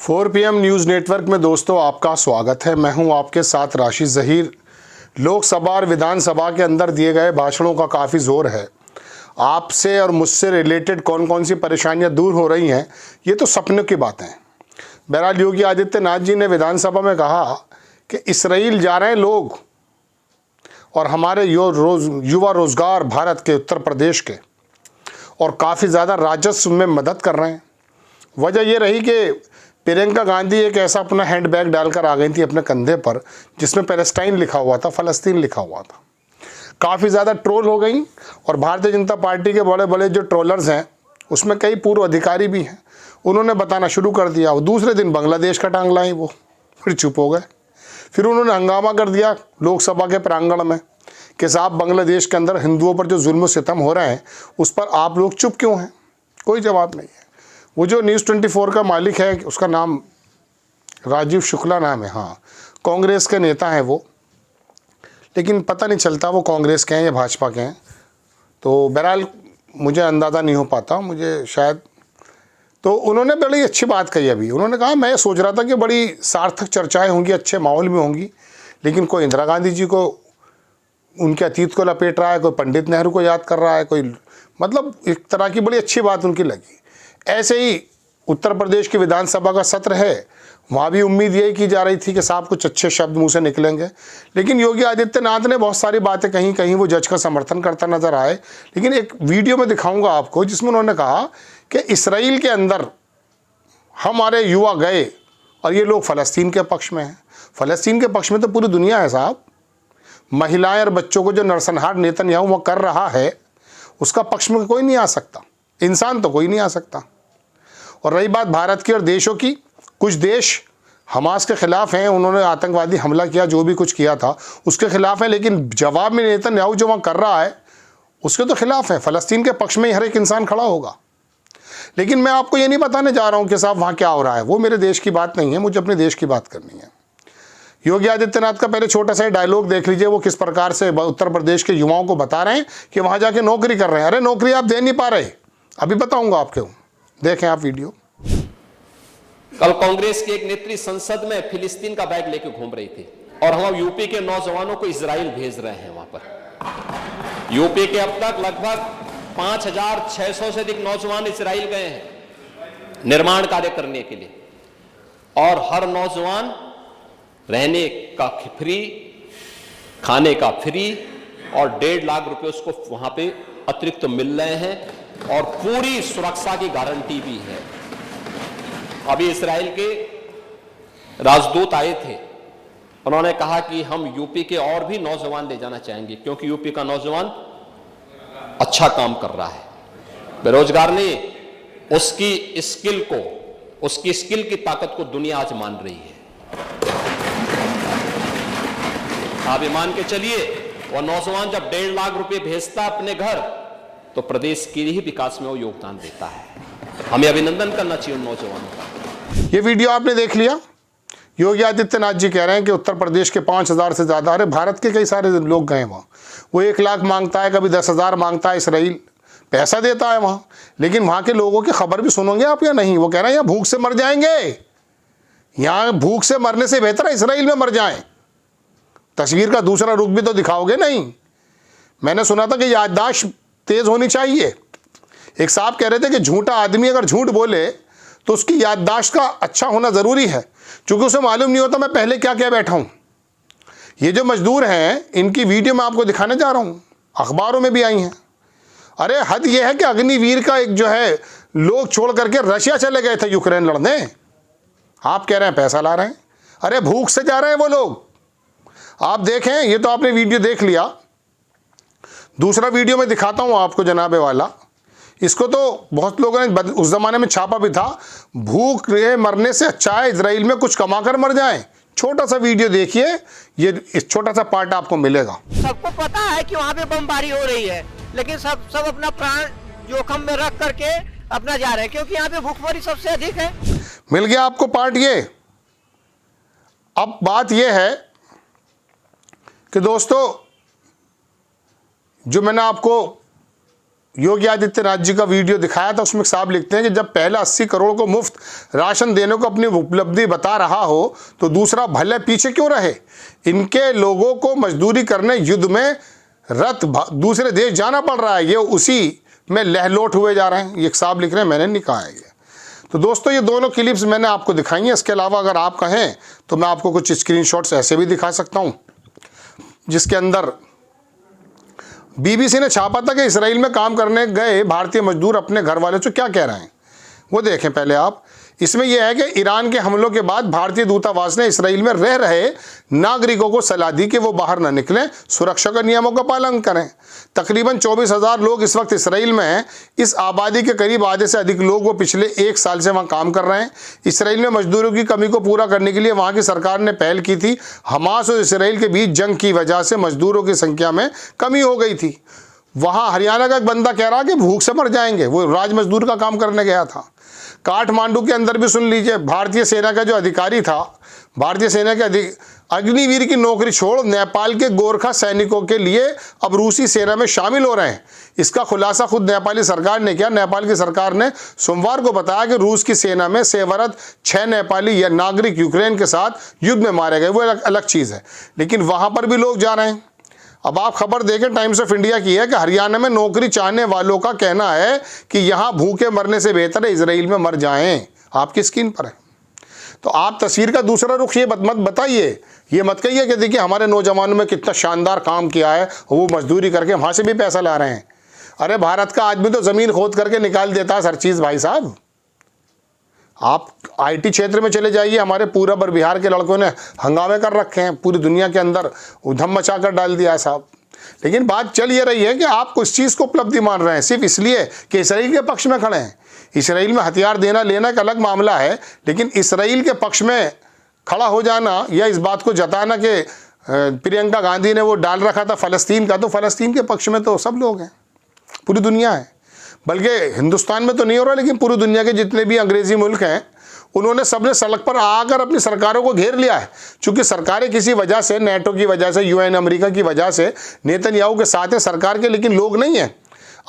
4 PM news network में दोस्तों आपका स्वागत है। मैं हूं आपके साथ राशिद ज़हीर। लोकसभा और विधानसभा के अंदर दिए गए भाषणों का काफ़ी ज़ोर है। आपसे और मुझसे रिलेटेड कौन कौन सी परेशानियां दूर हो रही हैं, ये तो सपनों की बातें हैं। बहरहाल योगी आदित्यनाथ जी ने विधानसभा में कहा कि इसराइल जा रहे हैं लोग और हमारे युवा रोज़गार भारत के उत्तर प्रदेश के और काफ़ी ज़्यादा राजस्व में मदद कर रहे हैं। वजह ये रही कि प्रियंका गांधी एक ऐसा अपना हैंडबैग डालकर आ गई थी अपने कंधे पर जिसमें पैलेस्टाइन लिखा हुआ था, फ़लस्तीन लिखा हुआ था। काफ़ी ज़्यादा ट्रोल हो गई और भारतीय जनता पार्टी के बड़े बड़े जो ट्रोलर्स हैं उसमें कई पूर्व अधिकारी भी हैं, उन्होंने बताना शुरू कर दिया। वो दूसरे दिन बांग्लादेश का टांग लाई, वो फिर चुप हो गए। फिर उन्होंने हंगामा कर दिया लोकसभा के प्रांगण में कि साहब बांग्लादेश के अंदर हिंदुओं पर जो जुल्म सितम हो रहे हैं उस पर आप लोग चुप क्यों हैं? कोई जवाब नहीं है। वो जो न्यूज़ 24 का मालिक है, उसका नाम राजीव शुक्ला नाम है, हाँ, कांग्रेस के नेता हैं वो, लेकिन पता नहीं चलता वो कांग्रेस के हैं या भाजपा के हैं। तो बहरहाल मुझे अंदाज़ा नहीं हो पाता, मुझे शायद। तो उन्होंने बड़ी अच्छी बात कही अभी। उन्होंने कहा मैं सोच रहा था कि बड़ी सार्थक चर्चाएं होंगी, अच्छे माहौल में होंगी, लेकिन कोई इंदिरा गांधी जी को, उनके अतीत को लपेट रहा है, कोई पंडित नेहरू को याद कर रहा है, कोई मतलब एक तरह की बड़ी अच्छी बात उनकी लगी। ऐसे ही उत्तर प्रदेश की विधानसभा का सत्र है, वहाँ भी उम्मीद यही की जा रही थी कि साहब कुछ अच्छे शब्द मुंह से निकलेंगे, लेकिन योगी आदित्यनाथ ने बहुत सारी बातें कहीं कहीं वो जज का समर्थन करता नजर आए। लेकिन एक वीडियो में दिखाऊंगा आपको जिसमें उन्होंने कहा कि इसराइल के अंदर हमारे युवा गए और ये लोग फ़लस्तीन के पक्ष में हैं। फ़लस्तीन के पक्ष में तो पूरी दुनिया है साहब। महिलाएं और बच्चों को जो नरसंहार नेतन्याहू वो कर रहा है उसका पक्ष में कोई नहीं आ सकता, इंसान तो कोई नहीं आ सकता। और रही बात भारत की और देशों की, कुछ देश हमास के ख़िलाफ़ हैं, उन्होंने आतंकवादी हमला किया, जो भी कुछ किया था उसके ख़िलाफ़ है, लेकिन जवाब में नेतन्याहू जो वहाँ कर रहा है उसके तो ख़िलाफ़ है। फ़लस्तीन के पक्ष में ही हर एक इंसान खड़ा होगा। लेकिन मैं आपको ये नहीं बताने जा रहा हूँ कि साहब वहाँ क्या हो रहा है, वो मेरे देश की बात नहीं है, मुझे अपने देश की बात करनी है। योगी आदित्यनाथ का पहले छोटा सा डायलॉग देख लीजिए, वो किस प्रकार से उत्तर प्रदेश के युवाओं को बता रहे हैं कि वहाँ जाके नौकरी कर रहे हैं। अरे नौकरी आप दे नहीं पा रहे, अभी बताऊँगा आपको, देखें आप वीडियो। कल कांग्रेस के एक नेत्री संसद में फिलिस्तीन का बैग लेके घूम रही थी और हम यूपी के नौजवानों को इजराइल भेज रहे हैं। वहां पर यूपी के अब तक लगभग 5,600 से अधिक नौजवान इजराइल गए हैं निर्माण कार्य करने के लिए, और हर नौजवान रहने का फ्री, खाने का फ्री और 1.5 लाख रुपए उसको वहां पे अतिरिक्त मिल रहे हैं और पूरी सुरक्षा की गारंटी भी है। अभी इजराइल के राजदूत आए थे, उन्होंने कहा कि हम यूपी के और भी नौजवान ले जाना चाहेंगे क्योंकि यूपी का नौजवान अच्छा काम कर रहा है, बेरोजगार नहीं, उसकी स्किल की ताकत को दुनिया आज मान रही है। आप ये मान के चलिए, वो नौजवान जब 1.5 लाख रुपए भेजता अपने घर तो प्रदेश के ही विकास में वो योगदान देता है। हमें अभिनंदन करना चाहिए उन नौजवानों का। ये वीडियो आपने देख लिया। योगी आदित्यनाथ जी कह रहे हैं कि उत्तर प्रदेश के 5,000 से ज़्यादा, अरे भारत के कई सारे लोग गए वहाँ। वो 1 लाख मांगता है, कभी 10,000 मांगता है, इसराइल पैसा देता है वहाँ, लेकिन वहाँ के लोगों की खबर भी सुनोगे आप या नहीं? वो कह रहे हैं यहाँ भूख से मर जाएंगे, यहाँ भूख से मरने से बेहतर है इसराइल में मर जाएं। तस्वीर का दूसरा रुख भी तो दिखाओगे नहीं। मैंने सुना था कि याददाश्त तेज़ होनी चाहिए। एक साहब कह रहे थे कि झूठा आदमी अगर झूठ बोले तो उसकी याददाश्त का अच्छा होना ज़रूरी है, क्योंकि उसे मालूम नहीं होता मैं पहले क्या क्या बैठा हूँ। ये जो मजदूर हैं इनकी वीडियो मैं आपको दिखाने जा रहा हूँ, अखबारों में भी आई हैं। अरे हद ये है कि अग्निवीर का एक जो है लोग छोड़ करके रशिया चले गए थे यूक्रेन लड़ने, आप कह रहे हैं पैसा ला रहे हैं। अरे भूख से जा रहे हैं वो लोग। आप देखें, ये तो आपने वीडियो देख लिया, दूसरा वीडियो मैं दिखाता हूँ आपको जनाबे वाला। इसको तो बहुत लोगों ने उस ज़माने में छापा भी था, भूख के मरने से अच्छा है इजराइल में कुछ कमा कर मर जाएं। छोटा सा वीडियो देखिए, ये इस छोटा सा पार्ट आपको मिलेगा। सबको पता है कि वहाँ पे बमबारी हो रही है, लेकिन सब अपना प्राण जोखिम में रख करके अपना जा रहे हैं, क्योंकि यहाँ पे भूखमरी सबसे अधिक है। मिल गया आपको पार्ट ये। अब बात ये है कि दोस्तों, जो मैंने आपको योगी आदित्यनाथ जी का वीडियो दिखाया था, उसमें साहब लिखते हैं कि जब पहला 80 करोड़ को मुफ्त राशन देने को अपनी उपलब्धि बता रहा हो तो दूसरा भले पीछे क्यों रहे। इनके लोगों को मजदूरी करने युद्ध में रत दूसरे देश जाना पड़ रहा है, ये उसी में लहलोट हुए जा रहे हैं। ये साहब लिख रहे हैं, मैंने नहीं कहा है ये। तो दोस्तों ये दोनों क्लिप्स मैंने आपको दिखाई हैं। इसके अलावा अगर आप कहें तो मैं आपको कुछ स्क्रीनशॉट्स ऐसे भी दिखा सकता हूँ, जिसके अंदर बीबीसी ने छापा था कि इसराइल में काम करने गए भारतीय मजदूर अपने घर वालों से क्या कह रहे हैं, वो देखें पहले आप। इसमें यह है कि ईरान के हमलों के बाद भारतीय दूतावास ने इसराइल में रह रहे नागरिकों को सलाह दी कि वो बाहर न निकलें, सुरक्षा के नियमों का पालन करें। तकरीबन 24,000 लोग इस वक्त इसराइल में हैं। इस आबादी के करीब आधे से अधिक लोग वो पिछले 1 साल से वहाँ काम कर रहे हैं। इसराइल में मजदूरों की कमी को पूरा करने के लिए वहाँ की सरकार ने पहल की थी। हमास और इसराइल के बीच जंग की वजह से मजदूरों की संख्या में कमी हो गई थी। वहाँ हरियाणा का एक बंदा कह रहा कि भूख से मर जाएंगे, वो राज मजदूर का काम करने गया था। काठमांडू के अंदर भी सुन लीजिए, भारतीय सेना का जो अधिकारी था, भारतीय सेना के अग्निवीर की नौकरी छोड़ नेपाल के गोरखा सैनिकों के लिए अब रूसी सेना में शामिल हो रहे हैं। इसका खुलासा खुद नेपाली सरकार ने किया। नेपाल की सरकार ने सोमवार को बताया कि रूस की सेना में सेवारत 6 नेपाली या नागरिक यूक्रेन के साथ युद्ध में मारे गए। वो अलग चीज़ है, लेकिन वहाँ पर भी लोग जा रहे हैं। अब आप खबर देखें, टाइम्स ऑफ इंडिया की है कि हरियाणा में नौकरी चाहने वालों का कहना है कि यहाँ भूखे मरने से बेहतर है इसराइल में मर जाएं। आपकी स्क्रीन पर है। तो आप तस्वीर का दूसरा रुख ये मत बताइए, ये मत कहिए कि देखिए हमारे नौजवानों में कितना शानदार काम किया है, वो मजदूरी करके वहाँ से भी पैसा ला रहे हैं। अरे भारत का आदमी तो ज़मीन खोद करके निकाल देता है हर चीज़ भाई साहब। आप आईटी क्षेत्र में चले जाइए, हमारे पूरब और बिहार के लड़कों ने हंगामे कर रखे हैं, पूरी दुनिया के अंदर उधम मचा कर डाल दिया है साहब। लेकिन बात चल ये रही है कि आप कुछ चीज़ को उपलब्धि मान रहे हैं सिर्फ इसलिए कि इसराइल के पक्ष में खड़े हैं। इसराइल में हथियार देना लेना एक अलग मामला है, लेकिन इसराइल के पक्ष में खड़ा हो जाना या इस बात को जताना कि प्रियंका गांधी ने वो डाल रखा था फ़लस्तीन का, तो फ़लस्तीन के पक्ष में तो सब लोग हैं, पूरी दुनिया है। बल्कि हिंदुस्तान में तो नहीं हो रहा, लेकिन पूरी दुनिया के जितने भी अंग्रेजी मुल्क हैं उन्होंने सबने सड़क पर आकर अपनी सरकारों को घेर लिया है। चूंकि सरकारें किसी वजह से, नेटो की वजह से, यूएन अमेरिका की वजह से नेतन्याहू के साथ है सरकार के, लेकिन लोग नहीं हैं।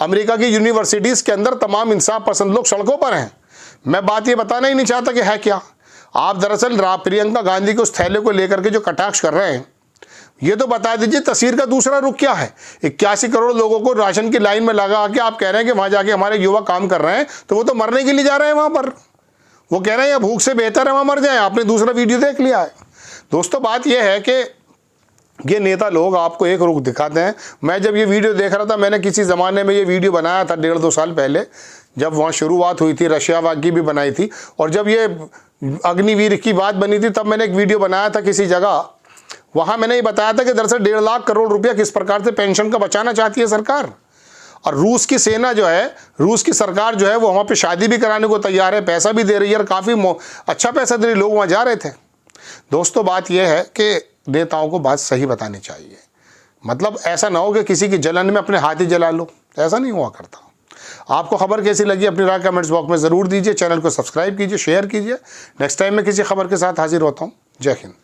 अमेरिका की यूनिवर्सिटीज़ के अंदर तमाम इंसाफ पसंद लोग सड़कों पर हैं। मैं बात ये बताना ही नहीं चाहता कि है क्या। आप दरअसल प्रियंका गांधी के उस थैले को लेकर के जो कटाक्ष कर रहे हैं, ये तो बता दीजिए तस्वीर का दूसरा रुख क्या है। 81 करोड़ लोगों को राशन की लाइन में लगा के आप कह रहे हैं कि वहाँ जाके हमारे युवा काम कर रहे हैं, तो वो तो मरने के लिए जा रहे हैं वहाँ पर। वो कह रहे हैं या भूख से बेहतर है वहाँ मर जाएं। आपने दूसरा वीडियो देख लिया है। दोस्तों बात यह है कि ये नेता लोग आपको एक रुख दिखाते हैं। मैं जब ये वीडियो देख रहा था, मैंने किसी ज़माने में ये वीडियो बनाया था 1.5-2 साल पहले, जब वहाँ शुरुआत हुई थी, रशिया वाक की भी बनाई थी, और जब ये अग्निवीर की बात बनी थी तब मैंने एक वीडियो बनाया था किसी जगह। वहाँ मैंने ये बताया था कि दरअसल 1.5 लाख करोड़ रुपया किस प्रकार से पेंशन का बचाना चाहती है सरकार। और रूस की सेना जो है, रूस की सरकार जो है, वो वहाँ पे शादी भी कराने को तैयार है, पैसा भी दे रही है, और काफ़ी अच्छा पैसा दे रही, लोग वहाँ जा रहे थे। दोस्तों बात यह है कि नेताओं को बात सही बतानी चाहिए। मतलब ऐसा ना हो कि किसी की जलन में अपने हाथ ही जला लो, ऐसा नहीं हुआ करता। आपको खबर कैसी लगी अपनी राय कमेंट्स बॉक्स में ज़रूर दीजिए। चैनल को सब्सक्राइब कीजिए, शेयर कीजिए। नेक्स्ट टाइम मैं किसी खबर के साथ हाजिर होता हूँ। जय हिंद।